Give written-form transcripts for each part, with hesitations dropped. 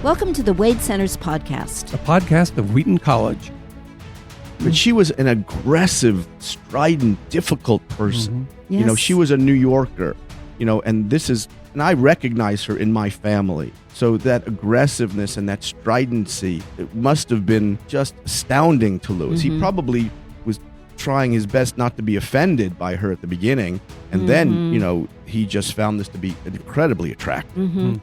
Welcome to the Wade Center's podcast. A podcast of Wheaton College. But she was an aggressive, strident, difficult person. Mm-hmm. Yes. You know, she was a New Yorker, and and I recognize her in my family. So that aggressiveness and that stridency, it must have been just astounding to Lewis. Mm-hmm. He probably was trying his best not to be offended by her at the beginning. And then, he just found this to be incredibly attractive. Mm-hmm.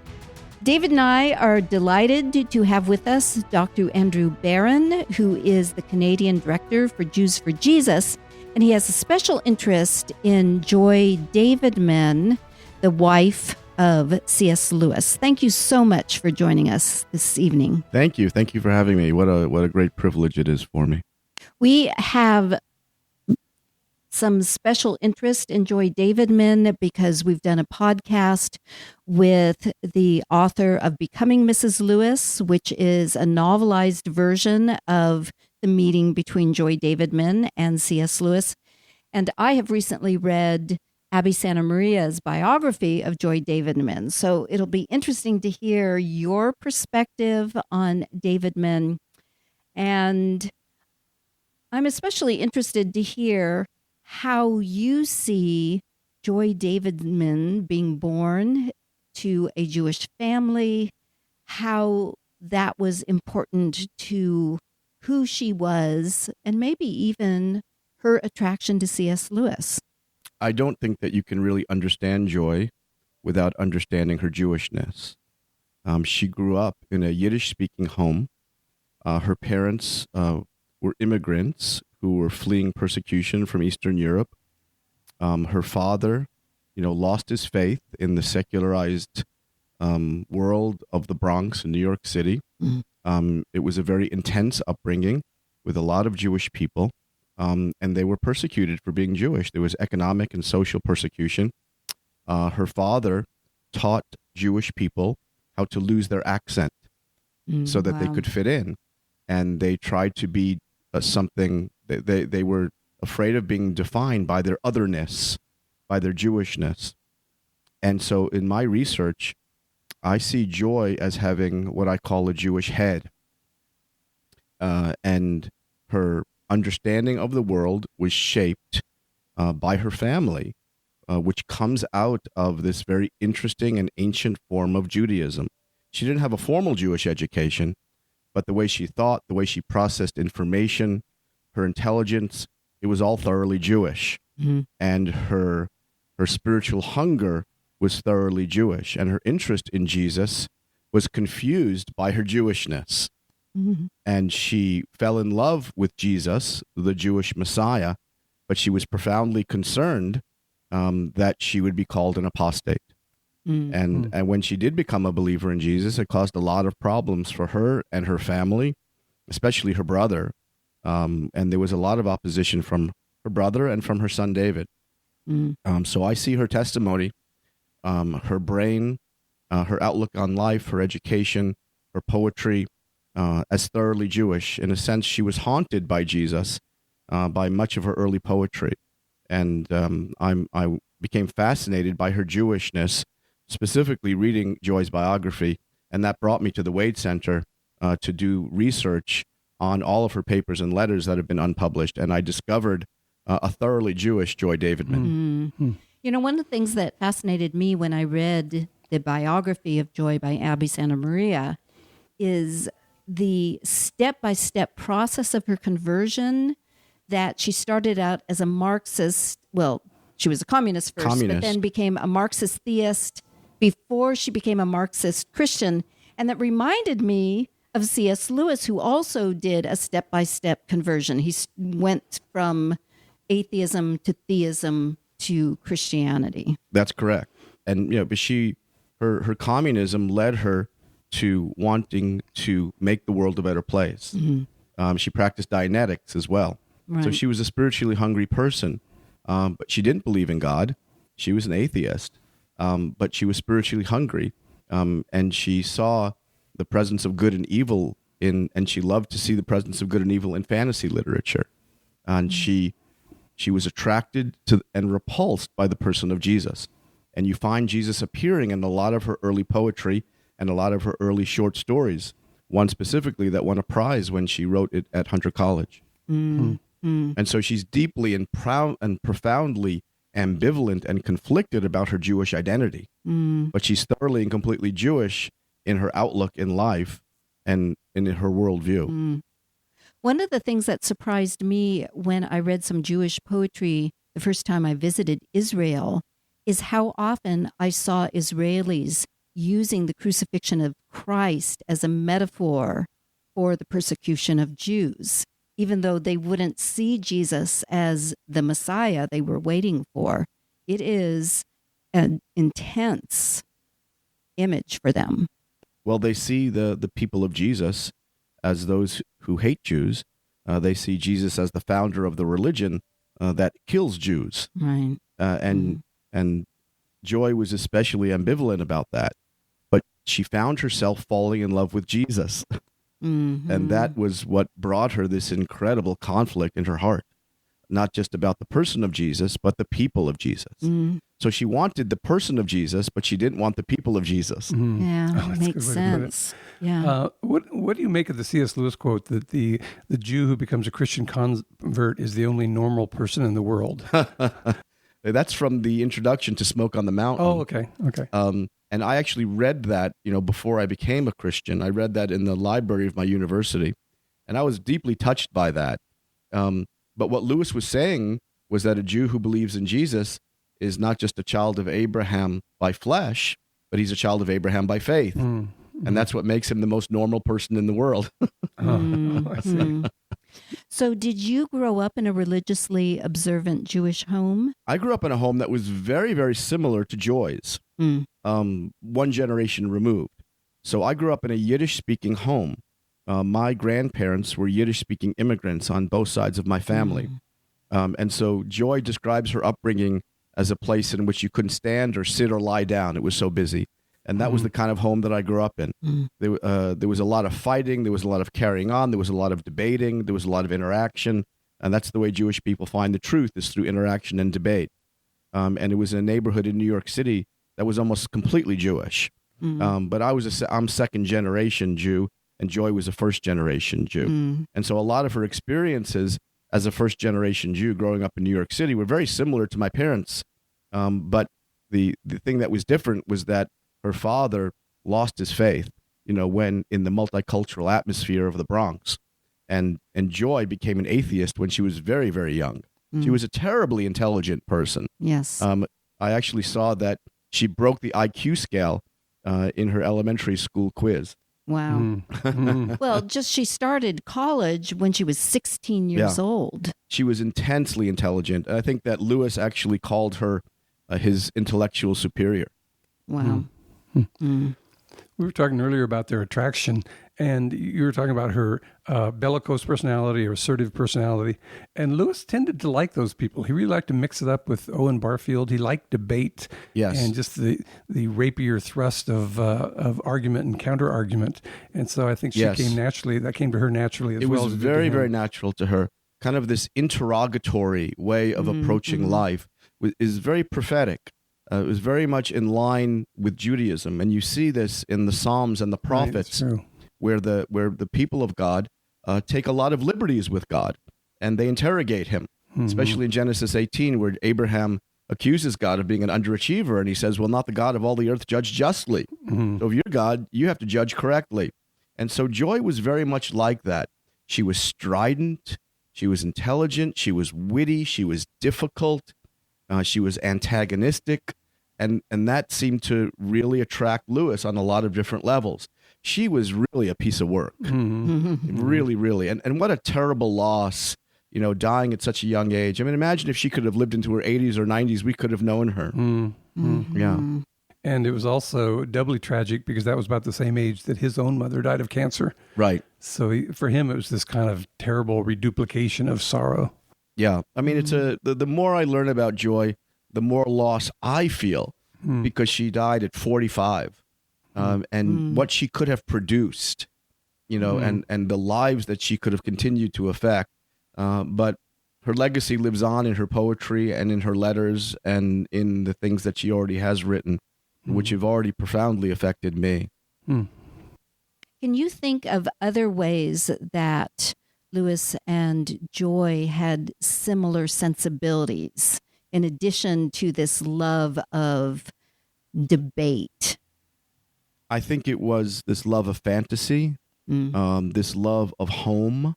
David and I are delighted to have with us Dr. Andrew Barron, who is the Canadian Director for Jews for Jesus, and he has a special interest in Joy Davidman, the wife of C.S. Lewis. Thank you so much for joining us this evening. Thank you. Thank you for having me. What a great privilege it is for me. We have some special interest in Joy Davidman because we've done a podcast with the author of Becoming Mrs. Lewis, which is a novelized version of the meeting between Joy Davidman and C.S. Lewis. And I have recently read Abby Santamaria's biography of Joy Davidman. So it'll be interesting to hear your perspective on Davidman. And I'm especially interested to hear how you see Joy Davidman being born to a Jewish family, how that was important to who she was, and maybe even her attraction to C.S. Lewis. I don't think that you can really understand Joy without understanding her Jewishness. She grew up in a Yiddish-speaking home. Her parents were immigrants who were fleeing persecution from Eastern Europe. Her father, lost his faith in the secularized world of the Bronx in New York City. It was a very intense upbringing with a lot of Jewish people, and they were persecuted for being Jewish. There was economic and social persecution. Her father taught Jewish people how to lose their accent so that they could fit in, and they tried to be something. They were afraid of being defined by their otherness, by their Jewishness. And so in my research, I see Joy as having what I call a Jewish head. And her understanding of the world was shaped by her family, which comes out of this very interesting and ancient form of Judaism. She didn't have a formal Jewish education, but the way she thought, the way she processed information, her intelligence, it was all thoroughly Jewish. Mm-hmm. And her spiritual hunger was thoroughly Jewish. And her interest in Jesus was confused by her Jewishness. Mm-hmm. And she fell in love with Jesus, the Jewish Messiah, but she was profoundly concerned that she would be called an apostate. Mm-hmm. And when she did become a believer in Jesus, it caused a lot of problems for her and her family, especially her brother. And there was a lot of opposition from her brother and from her son, David. So I see her testimony, her brain, her outlook on life, her education, her poetry, as thoroughly Jewish. In a sense, she was haunted by Jesus, by much of her early poetry. And I became fascinated by her Jewishness, specifically reading Joy's biography. And that brought me to the Wade Center to do research on all of her papers and letters that have been unpublished, and I discovered a thoroughly Jewish Joy Davidman. Mm-hmm. One of the things that fascinated me when I read the biography of Joy by Abby Santamaria is the step-by-step process of her conversion, that she started out as a Marxist. Well, she was a communist first, but then became a Marxist theist before she became a Marxist Christian, and that reminded me of C.S. Lewis, who also did a step-by-step conversion. He went from atheism to theism to Christianity. That's correct. And but her communism led her to wanting to make the world a better place. Mm-hmm. She practiced Dianetics as well. Right. So she was a spiritually hungry person, but she didn't believe in God. She was an atheist, but she was spiritually hungry, and she saw the presence of good and evil and she loved to see the presence of good and evil in fantasy literature. And she was attracted to and repulsed by the person of Jesus. And you find Jesus appearing in a lot of her early poetry and a lot of her early short stories, one specifically that won a prize when she wrote it at Hunter College. And so she's deeply and proud and profoundly ambivalent and conflicted about her Jewish identity. But she's thoroughly and completely Jewish in her outlook in life and in her worldview. One of the things that surprised me when I read some Jewish poetry the first time I visited Israel is how often I saw Israelis using the crucifixion of Christ as a metaphor for the persecution of Jews, even though they wouldn't see Jesus as the Messiah they were waiting for. It is an intense image for them. Well, they see the people of Jesus as those who hate Jews. They see Jesus as the founder of the religion that kills Jews. Right. And Joy was especially ambivalent about that. But she found herself falling in love with Jesus. And that was what brought her this incredible conflict in her heart, not just about the person of Jesus, but the people of Jesus. So she wanted the person of Jesus, but she didn't want the people of Jesus. Yeah, makes sense. Yeah. What do you make of the C.S. Lewis quote that the Jew who becomes a Christian convert is the only normal person in the world? That's from the introduction to Smoke on the Mountain. Oh, okay. And I actually read that, before I became a Christian. I read that in the library of my university, and I was deeply touched by that. But what Lewis was saying was that a Jew who believes in Jesus is not just a child of Abraham by flesh, but he's a child of Abraham by faith. And that's what makes him the most normal person in the world. I see. So did you grow up in a religiously observant Jewish home? I grew up in a home that was very, very similar to Joy's, one generation removed. So I grew up in a Yiddish-speaking home. My grandparents were Yiddish-speaking immigrants on both sides of my family. And so Joy describes her upbringing as a place in which you couldn't stand or sit or lie down. It was so busy. And that was the kind of home that I grew up in. There was a lot of fighting. There was a lot of carrying on. There was a lot of debating. There was a lot of interaction. And that's the way Jewish people find the truth, is through interaction and debate. And it was a neighborhood in New York City that was almost completely Jewish. But I'm second generation Jew, and Joy was a first generation Jew. And so a lot of her experiences as a first generation Jew growing up in New York City were very similar to my parents. But the thing that was different was that her father lost his faith, when in the multicultural atmosphere of the Bronx. And Joy became an atheist when she was very, very young. She was a terribly intelligent person. Yes. I actually saw that she broke the IQ scale in her elementary school quiz. Wow. Well, she started college when she was 16 years old. She was intensely intelligent. I think that Lewis actually called her his intellectual superior. Wow. We were talking earlier about their attraction, and you were talking about her bellicose personality or assertive personality. And Lewis tended to like those people. He really liked to mix it up with Owen Barfield. He liked debate, and just the rapier thrust of argument and counter argument. And so I think that came to her naturally. It was very, very natural to her. Kind of this interrogatory way of approaching life is very prophetic. It was very much in line with Judaism, and you see this in the Psalms and the prophets, where the people of God take a lot of liberties with God, and they interrogate him, especially in Genesis 18, where Abraham accuses God of being an underachiever, and he says, "Will not the God of all the earth judge justly? So if you're God, you have to judge correctly." And so Joy was very much like that. She was strident, she was intelligent, she was witty, she was difficult. She was antagonistic, and that seemed to really attract Lewis on a lot of different levels. She was really a piece of work, really, really. And what a terrible loss, dying at such a young age. I mean, imagine if she could have lived into her 80s or 90s, we could have known her. Yeah. And it was also doubly tragic because that was about the same age that his own mother died of cancer. Right. So for him, it was this kind of terrible reduplication of sorrow. Yeah, I mean, it's the more I learn about Joy, the more loss I feel because she died at 45, and what she could have produced, and the lives that she could have continued to affect. But her legacy lives on in her poetry and in her letters and in the things that she already has written, which have already profoundly affected me. Hmm. Can you think of other ways that Lewis and Joy had similar sensibilities in addition to this love of debate? I think it was this love of fantasy, this love of home.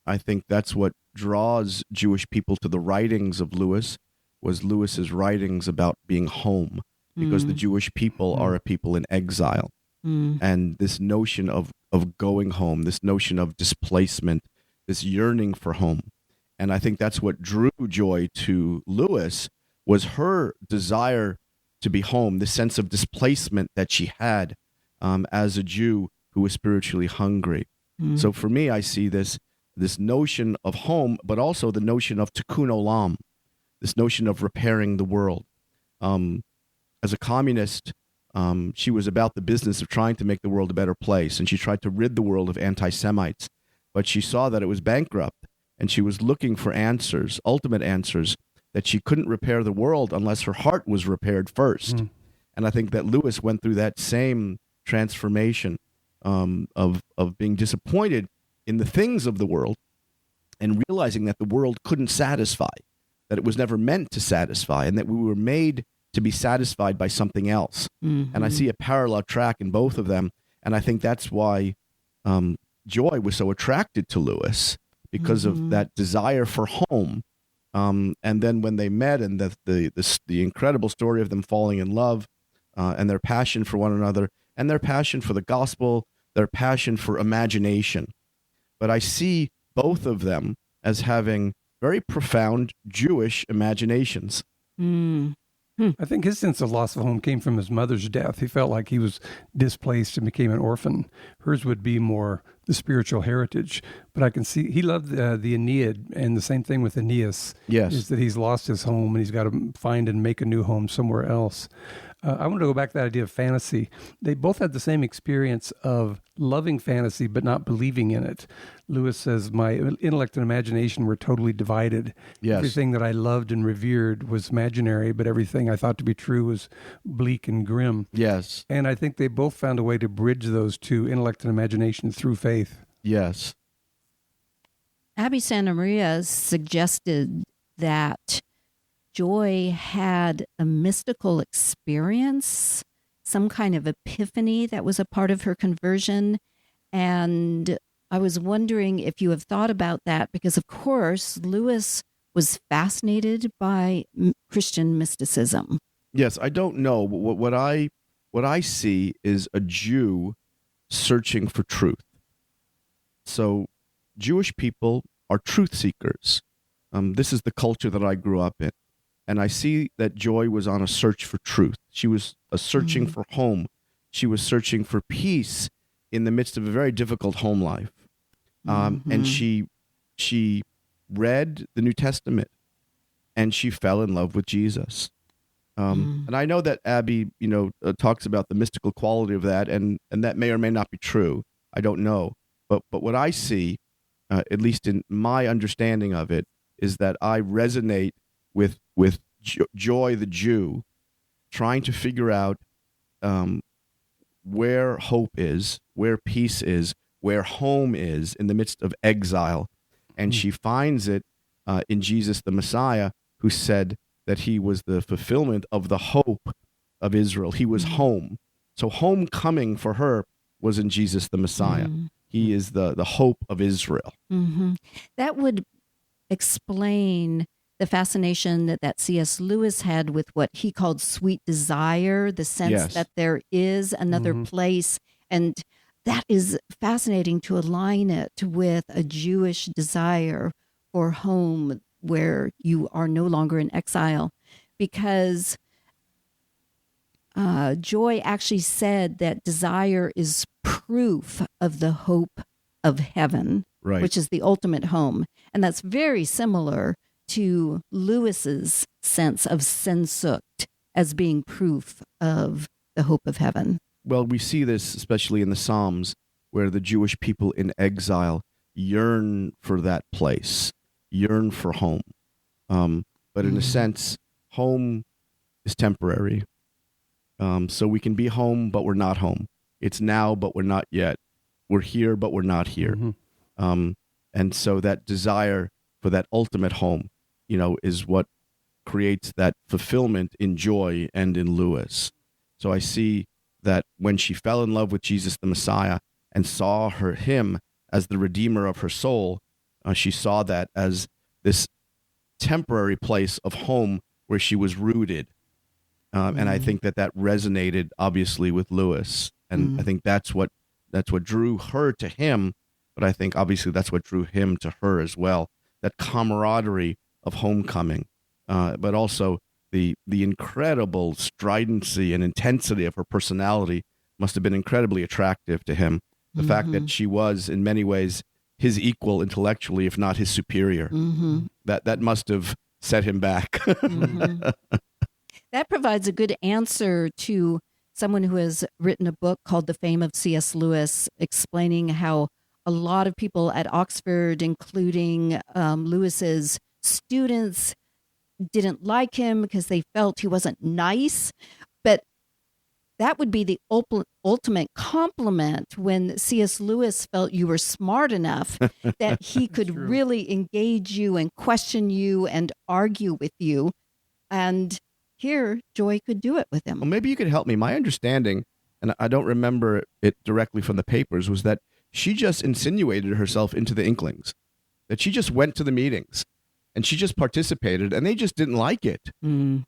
I think that's what draws Jewish people to the writings of Lewis, was Lewis's writings about being home, because the Jewish people are a people in exile. And this notion of going home, this notion of displacement, this yearning for home. And I think that's what drew Joy to Lewis, was her desire to be home, the sense of displacement that she had as a Jew who was spiritually hungry. So for me, I see this notion of home, but also the notion of tikkun olam, this notion of repairing the world. As a communist, she was about the business of trying to make the world a better place, and she tried to rid the world of anti-Semites, but she saw that it was bankrupt, and she was looking for answers, ultimate answers, that she couldn't repair the world unless her heart was repaired first. And I think that Lewis went through that same transformation of being disappointed in the things of the world and realizing that the world couldn't satisfy, that it was never meant to satisfy, and that we were made to be satisfied by something else. And I see a parallel track in both of them. And I think that's why Joy was so attracted to Lewis, because of that desire for home. And then when they met, and the incredible story of them falling in love, and their passion for one another, and their passion for the gospel, their passion for imagination. But I see both of them as having very profound Jewish imaginations. I think his sense of loss of home came from his mother's death. He felt like he was displaced and became an orphan. Hers would be more the spiritual heritage. But I can see he loved the Aeneid, and the same thing with Aeneas. Yes. Is that he's lost his home and he's got to find and make a new home somewhere else. I want to go back to that idea of fantasy. They both had the same experience of loving fantasy but not believing in it. Lewis says, my intellect and imagination were totally divided. Yes. Everything that I loved and revered was imaginary, but everything I thought to be true was bleak and grim. Yes. And I think they both found a way to bridge those two, intellect and imagination, through faith. Yes. Abby Santa Maria suggested that Joy had a mystical experience, some kind of epiphany that was a part of her conversion. And I was wondering if you have thought about that, because, of course, Lewis was fascinated by Christian mysticism. Yes, I don't know. What I see is a Jew searching for truth. So Jewish people are truth seekers. This is the culture that I grew up in. And I see that Joy was on a search for truth. She was searching for home. She was searching for peace in the midst of a very difficult home life. And she read the New Testament, and she fell in love with Jesus. And I know that Abby, talks about the mystical quality of that, and that may or may not be true. I don't know. But what I see, at least in my understanding of it, is that I resonate with Joy the Jew, trying to figure out where hope is, where peace is, where home is in the midst of exile. And she finds it in Jesus the Messiah, who said that he was the fulfillment of the hope of Israel. He was home. So homecoming for her was in Jesus the Messiah. He is the hope of Israel. That would explain the fascination that C.S. Lewis had with what he called sweet desire, the sense that there is another place. And that is fascinating to align it with a Jewish desire for home where you are no longer in exile. Because Joy actually said that desire is proof of the hope of heaven, which is the ultimate home. And that's very similar to Lewis's sense of Sehnsucht as being proof of the hope of heaven. Well, we see this especially in the Psalms, where the Jewish people in exile yearn for that place, yearn for home. But in a sense, home is temporary. So we can be home, but we're not home. It's now, but we're not yet. We're here, but we're not here. And so that desire for that ultimate home, is what creates that fulfillment in Joy and in Lewis. So I see that when she fell in love with Jesus the Messiah and saw him as the Redeemer of her soul, she saw that as this temporary place of home where she was rooted. And I think that resonated obviously with Lewis. And I think that's what drew her to him. But I think obviously that's what drew him to her as well. That camaraderie of homecoming, but also the incredible stridency and intensity of her personality must have been incredibly attractive to him. The fact that she was in many ways his equal intellectually, if not his superior, that must have set him back. That provides a good answer to someone who has written a book called The Fame of C.S. Lewis, explaining how a lot of people at Oxford, including Lewis's students, didn't like him because they felt he wasn't nice. But that would be the ultimate compliment when C.S. Lewis felt you were smart enough that he could really engage you and question you and argue with you. And here, Joy could do it with him. Well, maybe you could help me. My understanding, and I don't remember it directly from the papers, was that she just insinuated herself into the Inklings, that she just went to the meetings and she just participated and they just didn't like it.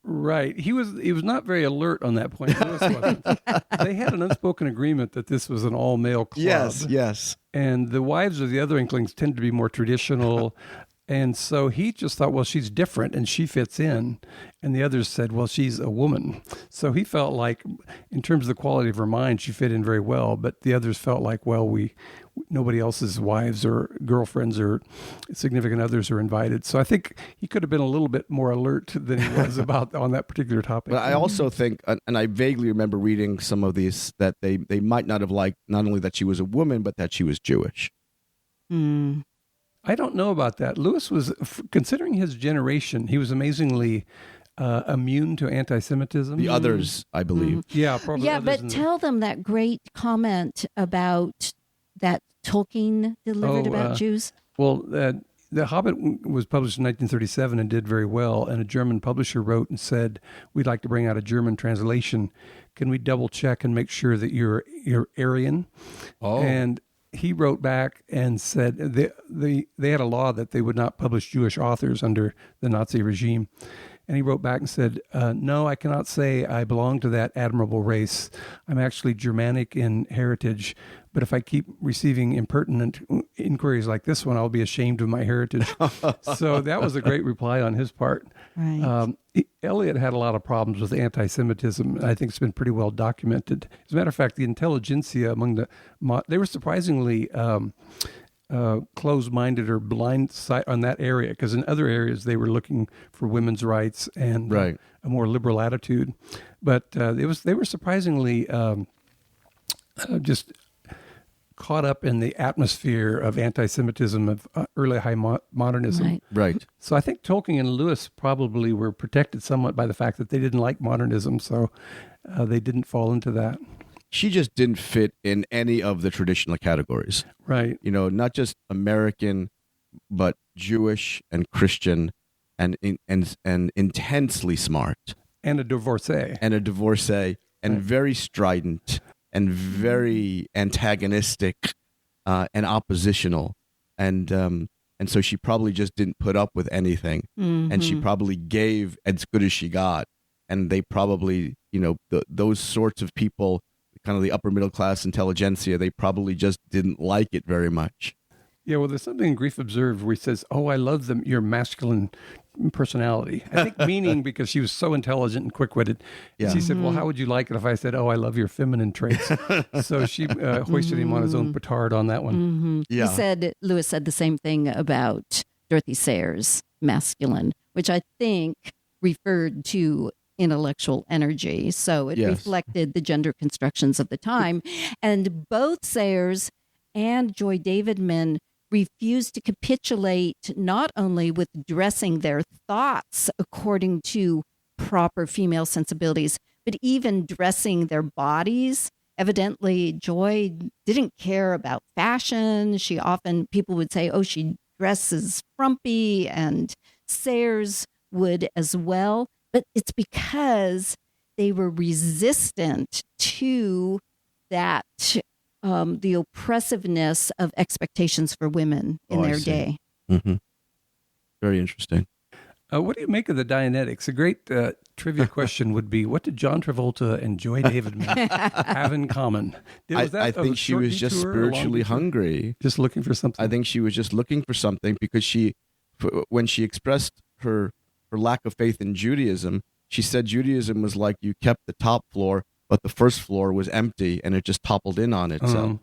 Right. He was not very alert on that point. Lewis wasn't. They had an unspoken agreement that this was an all-male club. Yes. And the wives of the other Inklings tend to be more traditional. And so he just thought, well, she's different and she fits in. And the others said, well, she's a woman. So he felt like, in terms of the quality of her mind, she fit in very well. But the others felt like, well, nobody else's wives or girlfriends or significant others are invited. So I think he could have been a little bit more alert than he was on that particular topic. But I also think, and I vaguely remember reading some of these, that they might not have liked not only that she was a woman, but that she was Jewish. I don't know about that. Lewis was, considering his generation, he was amazingly immune to anti-Semitism. The others, I believe. Yeah, probably. Yeah, but tell them that great comment about that Tolkien delivered about Jews. Well, The Hobbit was published in 1937 and did very well. And a German publisher wrote and said, we'd like to bring out a German translation. Can we double check and make sure that you're Aryan? And he wrote back and said they had a law that they would not publish Jewish authors under the Nazi regime. And he wrote back and said, no, I cannot say I belong to that admirable race. I'm actually Germanic in heritage. But if I keep receiving impertinent inquiries like this one, I'll be ashamed of my heritage. So that was a great reply on his part. Right. Eliot had a lot of problems with anti-Semitism. I think it's been pretty well documented. As a matter of fact, the intelligentsia they were surprisingly closed-minded or blind on that area, because in other areas they were looking for women's rights and a more liberal attitude. But they were surprisingly just caught up in the atmosphere of anti-Semitism of early high modernism. Right. So I think Tolkien and Lewis probably were protected somewhat by the fact that they didn't like modernism, so they didn't fall into that. She just didn't fit in any of the traditional categories. Right. Not just American, but Jewish and Christian and intensely smart. And a divorcee. And very strident and very antagonistic and oppositional. And so she probably just didn't put up with anything. And she probably gave as good as she got. And they probably, those sorts of people, kind of the upper middle class intelligentsia, they probably just didn't like it very much. Yeah, well, there's something in Grief Observed where he says, oh, I love your masculine personality. I think meaning because she was so intelligent and quick-witted. Yeah. She said, well, how would you like it if I said, oh, I love your feminine traits? So she hoisted him on his own petard on that one. Yeah. Lewis said the same thing about Dorothy Sayers' masculine, which I think referred to intellectual energy. So it reflected the gender constructions of the time. And both Sayers and Joy Davidman refused to capitulate not only with dressing their thoughts according to proper female sensibilities, but even dressing their bodies evidently Joy didn't care about fashion. She often, people would say, oh, she dresses frumpy, and Sayers would as well. But it's because they were resistant to that, the oppressiveness of expectations for women in their day. Mm-hmm. Very interesting. What do you make of the Dianetics? A great trivia question would be, what did John Travolta and Joy Davidman have in common? I think she was just spiritually hungry. Just looking for something? I think she was just looking for something because when she expressed her lack of faith in Judaism, she said Judaism was like you kept the top floor, but the first floor was empty and it just toppled in on itself.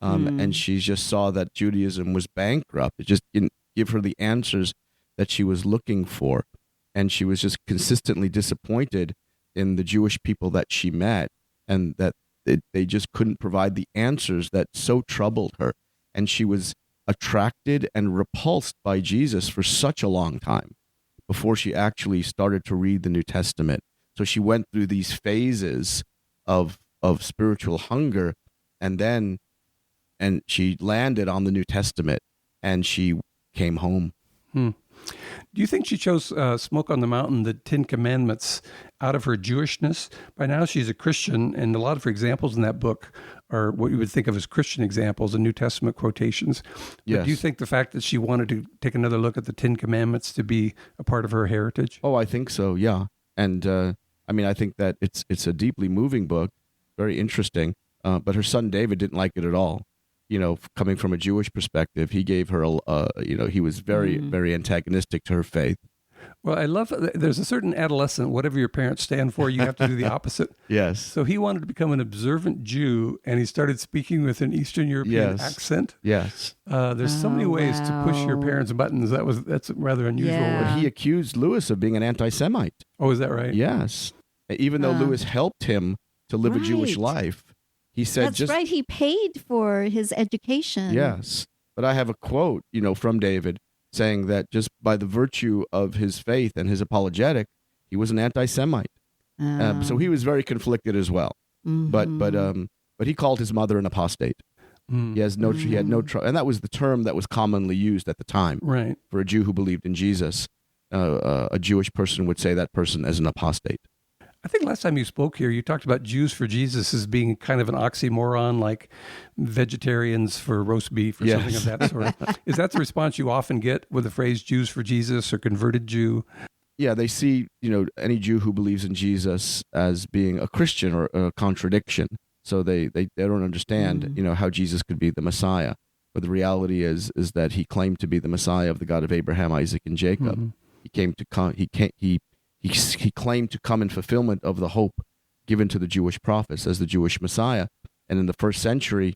And she just saw that Judaism was bankrupt. It just didn't give her the answers that she was looking for. And she was just consistently disappointed in the Jewish people that she met, and that they just couldn't provide the answers that so troubled her. And she was attracted and repulsed by Jesus for such a long time before she actually started to read the New Testament. So she went through these phases of spiritual hunger, and she landed on the New Testament, and she came home. Do you think she chose Smoke on the Mountain, the 10 Commandments, out of her Jewishness? By now she's a Christian, and a lot of her examples in that book are what you would think of as Christian examples and New Testament quotations. Yes. But do you think the fact that she wanted to take another look at the 10 Commandments to be a part of her heritage? Oh, I think so, yeah. And I think that it's a deeply moving book, very interesting, but her son David didn't like it at all. Coming from a Jewish perspective, he gave her, he was very, very antagonistic to her faith. Well, I love, there's a certain adolescent, whatever your parents stand for, you have to do the opposite. Yes. So he wanted to become an observant Jew, and he started speaking with an Eastern European accent. Yes. There's so many ways to push your parents' buttons. That's rather unusual. Yeah. But he accused Lewis of being an anti-Semite. Oh, is that right? Yes. Even though Lewis helped him to live a Jewish life. He said, That's right. He paid for his education. Yes. But I have a quote, from David saying that just by the virtue of his faith and his apologetic, he was an anti-Semite. So he was very conflicted as well. Mm-hmm. But he called his mother an apostate. He had no trouble, and that was the term that was commonly used at the time. Right. For a Jew who believed in Jesus, a Jewish person would say that person as an apostate. I think last time you spoke here, you talked about Jews for Jesus as being kind of an oxymoron, like vegetarians for roast beef or something of that sort. Is that the response you often get with the phrase Jews for Jesus or converted Jew? Yeah, they see, any Jew who believes in Jesus as being a Christian or a contradiction. So they don't understand, how Jesus could be the Messiah. But the reality is that he claimed to be the Messiah of the God of Abraham, Isaac, and Jacob. Mm-hmm. He claimed to come in fulfillment of the hope given to the Jewish prophets as the Jewish Messiah. And in the first century,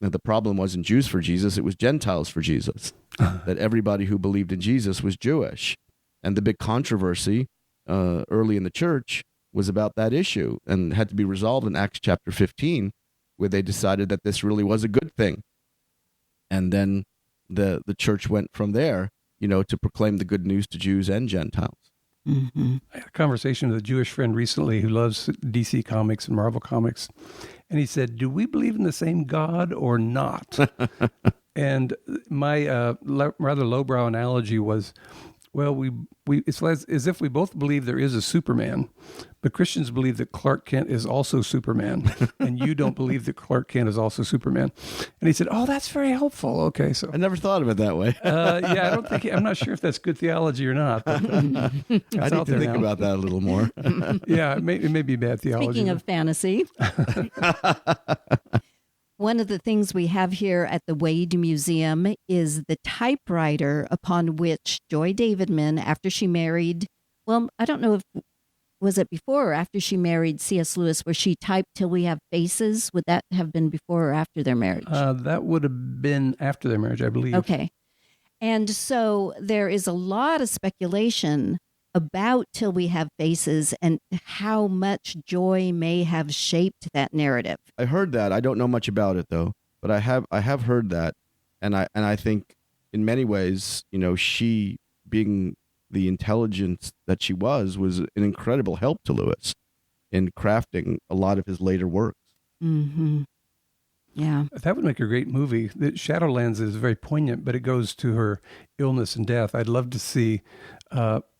the problem wasn't Jews for Jesus, it was Gentiles for Jesus. That everybody who believed in Jesus was Jewish. And the big controversy early in the church was about that issue and had to be resolved in Acts chapter 15, where they decided that this really was a good thing. And then the church went from there, to proclaim the good news to Jews and Gentiles. Mm-hmm. I had a conversation with a Jewish friend recently who loves DC Comics and Marvel Comics. And he said, do we believe in the same God or not? And my rather lowbrow analogy was, well, it's as if we both believe there is a Superman, but Christians believe that Clark Kent is also Superman, and you don't believe that Clark Kent is also Superman. And he said, "Oh, that's very helpful." Okay, so I never thought of it that way. I'm not sure if that's good theology or not. But, I need to think about that a little more. Yeah, it may be bad theology. Speaking of fantasy. One of the things we have here at the Wade Museum is the typewriter upon which Joy Davidman, after she married, well, I don't know if, was it before or after she married C.S. Lewis, where she typed "Till We Have Faces"? Would that have been before or after their marriage? That would have been after their marriage, I believe. Okay. And so there is a lot of speculation about "Till We Have Faces" and how much Joy may have shaped that narrative. I heard that. I don't know much about it though, but I have heard that, and I think in many ways, she, being the intelligence that she was an incredible help to Lewis in crafting a lot of his later works. Mm-hmm. Yeah. That would make a great movie. The Shadowlands is very poignant, but it goes to her illness and death. I'd love to see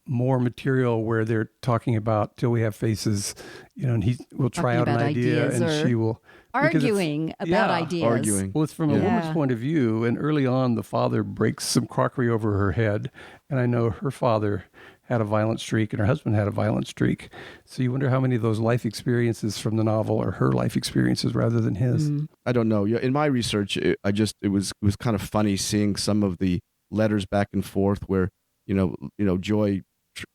more material where they're talking about Till We Have Faces, and he will try out an idea and she will... Arguing about ideas. Arguing. Well, it's from a woman's point of view, and early on, the father breaks some crockery over her head, and I know her father had a violent streak and her husband had a violent streak. So you wonder how many of those life experiences from the novel are her life experiences rather than his. I don't know. In my research, it was kind of funny seeing some of the letters back and forth where, Joy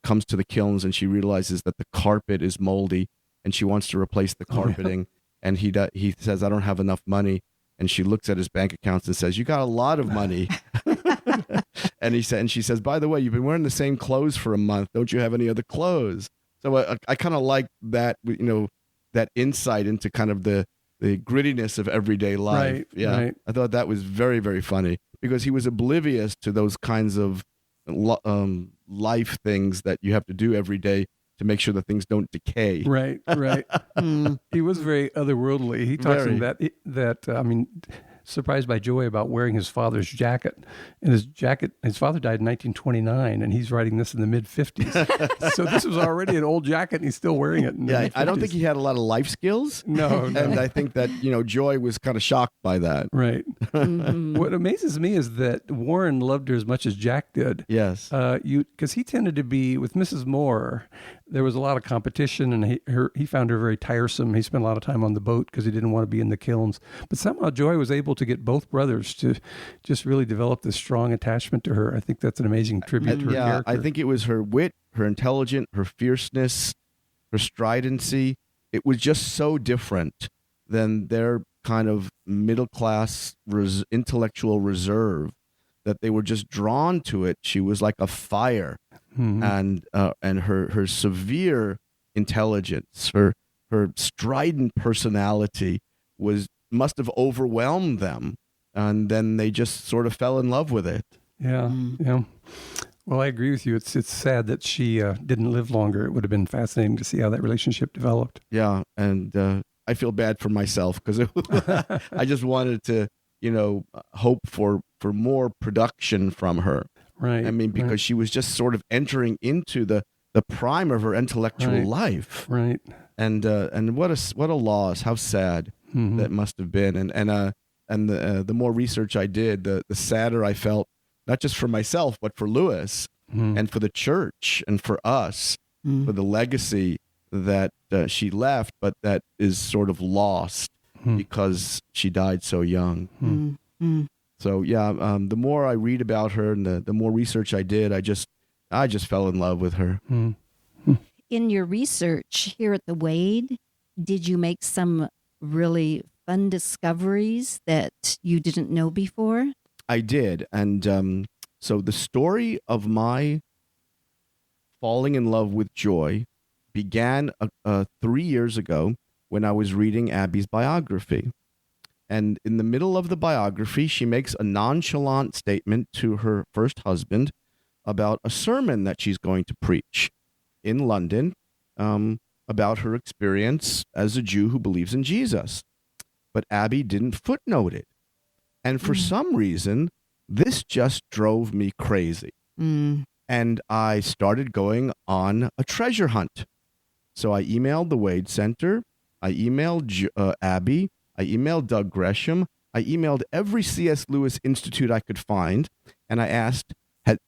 comes to the kilns and she realizes that the carpet is moldy and she wants to replace the carpeting. And he says, I don't have enough money. And she looks at his bank accounts and says, you got a lot of money. And she says, by the way, you've been wearing the same clothes for a month. Don't you have any other clothes? So I kind of like that, that insight into kind of the grittiness of everyday life. Right, yeah. right. I thought that was very, very funny because he was oblivious to those kinds of life things that you have to do every day to make sure that things don't decay. Right. He was very otherworldly. He talks in that surprised by Joy about wearing his father's jacket. And his father died in 1929, and he's writing this in the mid-50s. So this was already an old jacket, and he's still wearing it. I don't think he had a lot of life skills. No. And I think that, Joy was kind of shocked by that. Right. What amazes me is that Warren loved her as much as Jack did. Yes. Because he tended to be, with Mrs. Moore, there was a lot of competition, and he found her very tiresome. He spent a lot of time on the boat because he didn't want to be in the kilns. But somehow Joy was able to get both brothers to just really develop this strong attachment to her. I think that's an amazing tribute to her character. I think it was her wit, her intelligence, her fierceness, her stridency. It was just so different than their kind of middle-class intellectual reserve that they were just drawn to it. She was like a fire. And her severe intelligence, her strident personality must have overwhelmed them, and then they just sort of fell in love with it. Yeah. Well, I agree with you. It's sad that she didn't live longer. It would have been fascinating to see how that relationship developed. Yeah, and I feel bad for myself because I just wanted to, hope for more production from her. Right. I mean, because she was just sort of entering into the prime of her intellectual life. Right. And what a loss! How sad that must have been. And the more research I did, the sadder I felt, not just for myself but for Lewis and for the church and for us, for the legacy that she left, but that is sort of lost because she died so young. So the more I read about her and the more research I did, I just fell in love with her. In your research here at the Wade, did you make some really fun discoveries that you didn't know before? I did, and so the story of my falling in love with Joy began 3 years ago when I was reading Abby's biography. And in the middle of the biography, she makes a nonchalant statement to her first husband about a sermon that she's going to preach in London about her experience as a Jew who believes in Jesus. But Abby didn't footnote it. And for some reason, this just drove me crazy. And I started going on a treasure hunt. So I emailed the Wade Center. I emailed Abby. I emailed Doug Gresham. I emailed every C.S. Lewis Institute I could find, and I asked,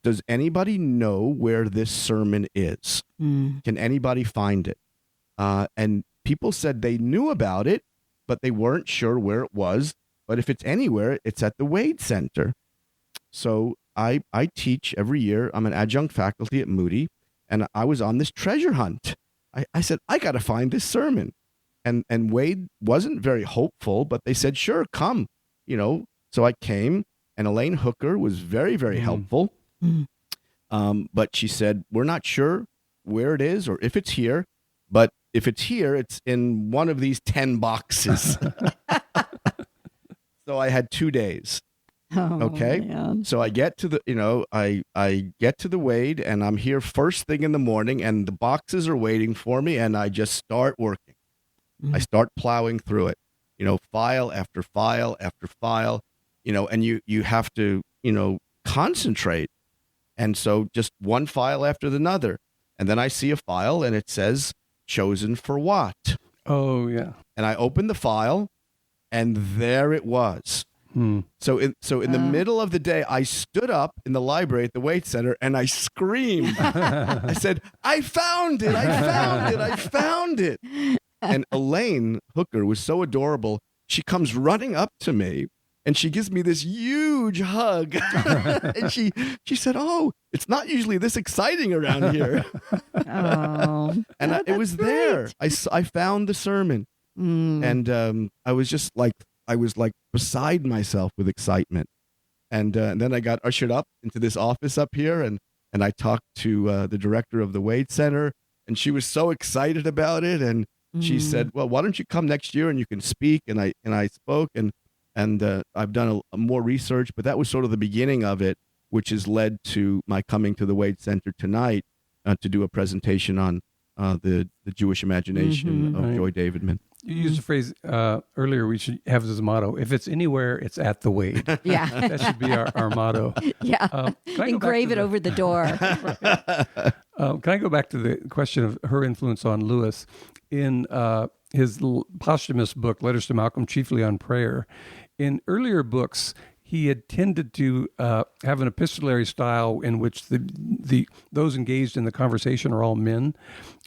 does anybody know where this sermon is? Can anybody find it? And people said they knew about it, but they weren't sure where it was. But if it's anywhere, it's at the Wade Center. So I teach every year. I'm an adjunct faculty at Moody, and I was on this treasure hunt. I said, I got to find this sermon. And Wade wasn't very hopeful, but they said, sure, come, So I came, and Elaine Hooker was very, very helpful. But she said, we're not sure where it is or if it's here, but if it's here, it's in one of these 10 boxes. So I had 2 days. Okay. Man. So I get to the, I get to the Wade, and I'm here first thing in the morning, and the boxes are waiting for me, and I just start working. I start plowing through it. file after file after file, and you have to, concentrate. And so just one file after another. And then I see a file and it says chosen for what? Oh, yeah. And I opened the file and there it was. So in the middle of the day, I stood up in the library at the Wade Center and I screamed. I said, I found it. I found it. I found it. And Elaine Hooker was so adorable. She comes running up to me and she gives me this huge hug. And she said, oh, it's not usually this exciting around here. Oh, and it was great. There. I found the sermon. And I was just like, beside myself with excitement. And then I got ushered up into this office up here, and I talked to the director of the Wade Center, and she was so excited about it. And she said, well, why don't you come next year and you can speak? And I spoke, and I've done a more research, but that was sort of the beginning of it, which has led to my coming to the Wade Center tonight to do a presentation on the Jewish imagination of Joy Davidman. You used the phrase earlier, we should have as a motto, if it's anywhere, it's at the Wade. Yeah. That should be our motto. Yeah. Engrave it over the door. Can I go back to the question of her influence on Lewis? In his posthumous book, Letters to Malcolm, chiefly on prayer, in earlier books, he had tended to have an epistolary style in which those engaged in the conversation are all men.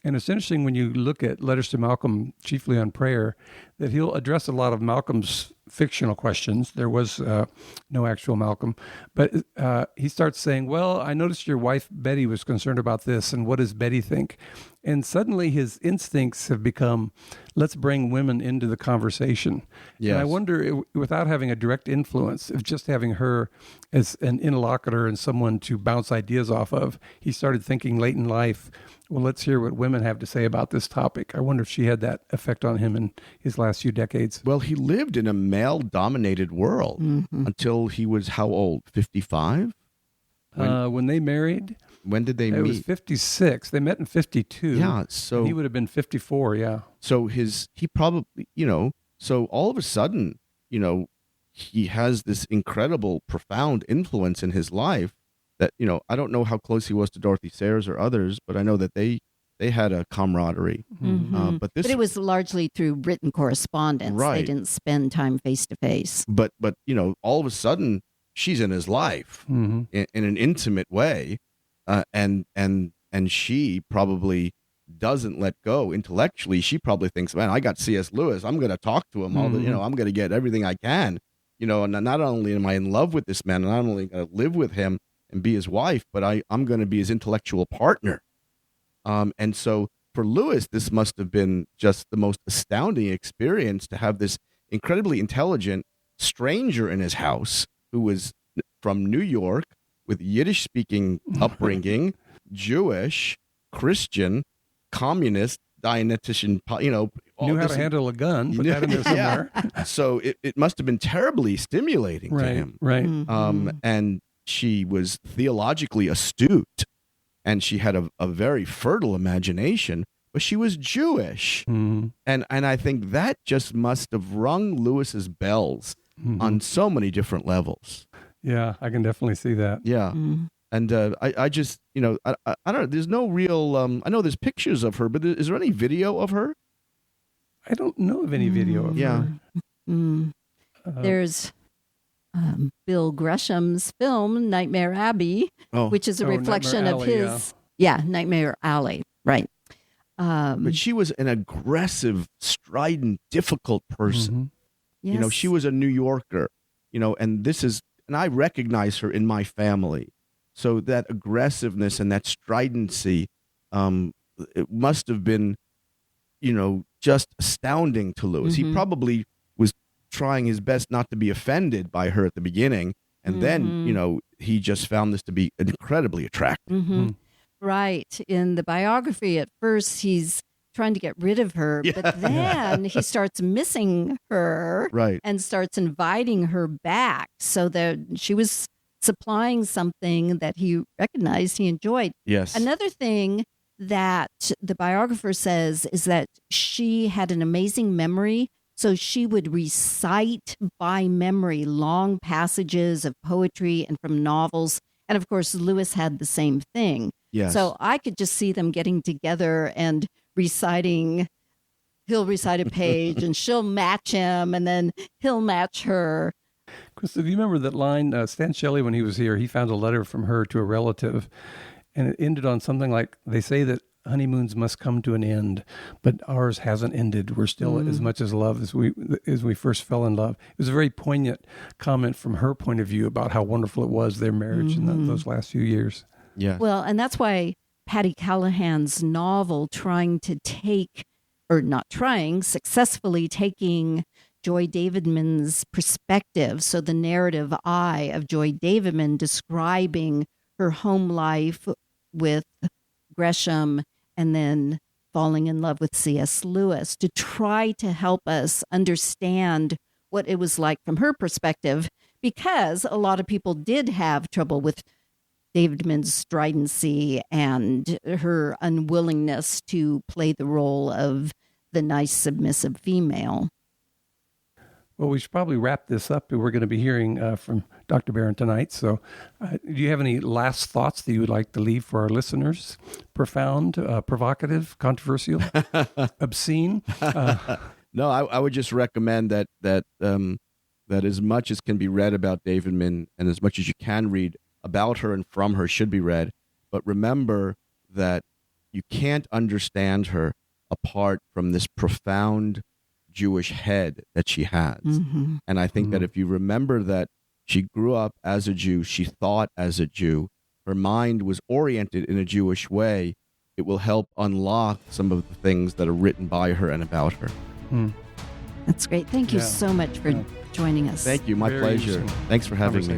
And it's interesting when you look at Letters to Malcolm, chiefly on prayer, that he'll address a lot of Malcolm's fictional questions. There was no actual Malcolm. But he starts saying, well, I noticed your wife Betty was concerned about this, and what does Betty think? And suddenly his instincts have become, let's bring women into the conversation. Yes. And I wonder, without having a direct influence, if just having her as an interlocutor and someone to bounce ideas off of, he started thinking late in life, well, let's hear what women have to say about this topic. I wonder if she had that effect on him in his last few decades. Well, he lived in a male-dominated world until he was how old? 55? When they married. When did they meet? It was 56. They met in 52. Yeah, so and he would have been 54. Yeah. So he probably, so all of a sudden, he has this incredible, profound influence in his life that, I don't know how close he was to Dorothy Sayers or others, but I know that they had a camaraderie. But it was largely through written correspondence. Right. They didn't spend time face to face. But all of a sudden she's in his life in an intimate way, and she probably doesn't let go intellectually. She probably thinks, man, I got C.S. Lewis. I'm going to talk to him. I'm going to get everything I can. And not only am I in love with this man, and not only going to live with him and be his wife, but I'm going to be his intellectual partner. And so for Lewis, this must have been just the most astounding experience to have this incredibly intelligent stranger in his house who was from New York with Yiddish-speaking upbringing, Jewish, Christian, communist, Dianetician, knew how to handle a gun, put that in there somewhere. Yeah. So it must have been terribly stimulating to him. Right. And she was theologically astute, and she had a very fertile imagination, but she was Jewish. And I think that just must have rung Lewis's bells on so many different levels. Yeah, I can definitely see that. Yeah. And I just, I don't know, there's no real, I know there's pictures of her, but is there any video of her? I don't know of any video of her. There's Bill Gresham's film, Nightmare Abbey, which is a reflection of his... Yeah, Nightmare Alley, right. But she was an aggressive, strident, difficult person. Yes. She was a New Yorker, and I recognize her in my family. So that aggressiveness and that stridency, it must have been, just astounding to Lewis. He probably was trying his best not to be offended by her at the beginning. And then, he just found this to be incredibly attractive. Right. In the biography, at first, he's trying to get rid of her, but then he starts missing her and starts inviting her back so that she was supplying something that he recognized he enjoyed. Yes. Another thing that the biographer says is that she had an amazing memory, So she would recite by memory long passages of poetry and from novels. And of course, Lewis had the same thing. Yes. So I could just see them getting together and reciting. He'll recite a page and she'll match him, and then he'll match her. Chris, do you remember that line, Stan Shelley, when he was here, he found a letter from her to a relative, and it ended on something like, they say that honeymoons must come to an end, but ours hasn't ended. We're still as much as love as we first fell in love. It was a very poignant comment from her point of view about how wonderful it was, their marriage in those last few years. Yeah. Well, and that's why Patty Callahan's novel successfully taking Joy Davidman's perspective. So the narrative eye of Joy Davidman describing her home life with Gresham and then falling in love with C.S. Lewis, to try to help us understand what it was like from her perspective, because a lot of people did have trouble with Davidman's stridency and her unwillingness to play the role of the nice, submissive female. Well, we should probably wrap this up. We're going to be hearing from Dr. Barron tonight. So do you have any last thoughts that you would like to leave for our listeners? Profound, provocative, controversial, obscene? No, I would just recommend that as much as can be read about Davidman and as much as you can read about her and from her should be read. But remember that you can't understand her apart from this profound Jewish head that she has. And I think that if you remember that she grew up as a Jew, she thought as a Jew, her mind was oriented in a Jewish way, it will help unlock some of the things that are written by her and about her. That's great. Thank you so much for joining us. Thank you. My Very pleasure. Thanks for having me.